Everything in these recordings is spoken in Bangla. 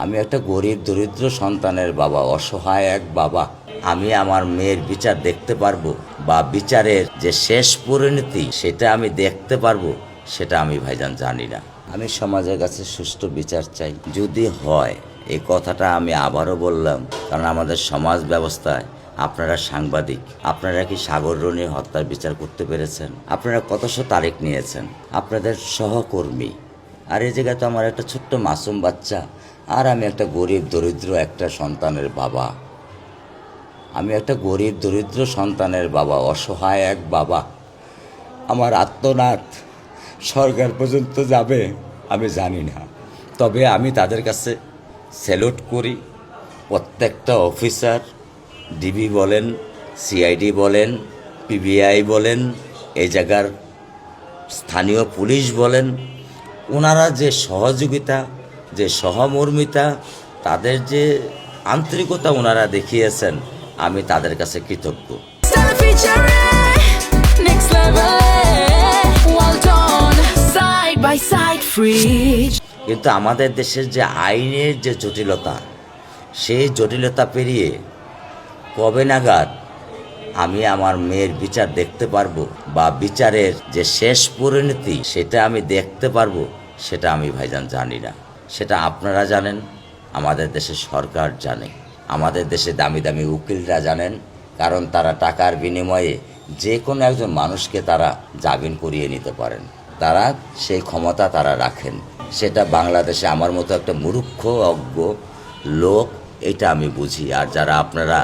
আমি একটা গরিব দরিদ্র সন্তানের বাবা, অসহায় এক বাবা। আমি আমার মেয়ের বিচার দেখতে পারবো বা বিচারের যে শেষ পরিণতি সেটা আমি দেখতে পারবো, সেটা আমি ভাইজান জানি না। আমি সমাজের কাছে সুষ্ঠু বিচার চাই। যদি হয়, এই কথাটা আমি আবারও বললাম, কারণ আমাদের সমাজ ব্যবস্থায় আপনারা সাংবাদিক, আপনারা কি সাগর রনি হত্যার বিচার করতে পেরেছেন? আপনারা কতশো তারিখ নিয়েছেন, আপনাদের সহকর্মী। আর এই জায়গায় তো আমার একটা ছোট্ট মাসুম বাচ্চা, আর আমি একটা গরিব দরিদ্র একটা সন্তানের বাবা। আমি একটা গরিব দরিদ্র সন্তানের বাবা, অসহায় এক বাবা। আমার আত্মনাদ সরকার পর্যন্ত যাবে আমি জানি না, তবে আমি তাদের কাছে স্যালুট করি। প্রত্যেকটা অফিসার, ডিবি বলেন, সিআইডি বলেন, পিবিআই বলেন, এই জায়গার স্থানীয় পুলিশ বলেন, ওনারা যে সহযোগিতা, যে সহমর্মিতা, তাদের যে আন্তরিকতা ওনারা দেখিয়েছেন, আমি তাদের কাছে কৃতজ্ঞ। কিন্তু আমাদের দেশের যে আইনের যে জটিলতা, সেই জটিলতা পেরিয়ে কবে নাগাদ আমি আমার মেয়ের বিচার দেখতে পারবো বা বিচারের যে শেষ পরিণতি সেটা আমি দেখতে পারবো, সেটা আমি ভাইজান জানি না। সেটা আপনারা জানেন, আমাদের দেশের সরকার জানে, আমাদের দেশে দামি দামি উকিলরা জানেন, কারণ তারা টাকার বিনিময়ে যে কোনো একজন মানুষকে তারা জামিন করিয়ে নিতে পারেন। তারা সেই ক্ষমতা তারা রাখেন। সেটা বাংলাদেশে আমার মতো একটা মূর্খ অজ্ঞ লোক, এটা আমি বুঝি। আর যারা আপনারা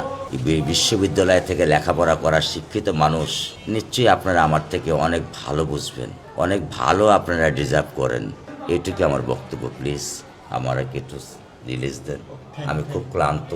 বিশ্ববিদ্যালয় থেকে লেখাপড়া করা শিক্ষিত মানুষ, নিশ্চয়ই আপনারা আমার থেকে অনেক ভালো বুঝবেন, অনেক ভালো আপনারা ডিজার্ভ করেন। এটুকু আমার বক্তব্য। প্লিজ আমার একটু রিলিজ দেন, আমি খুব ক্লান্ত।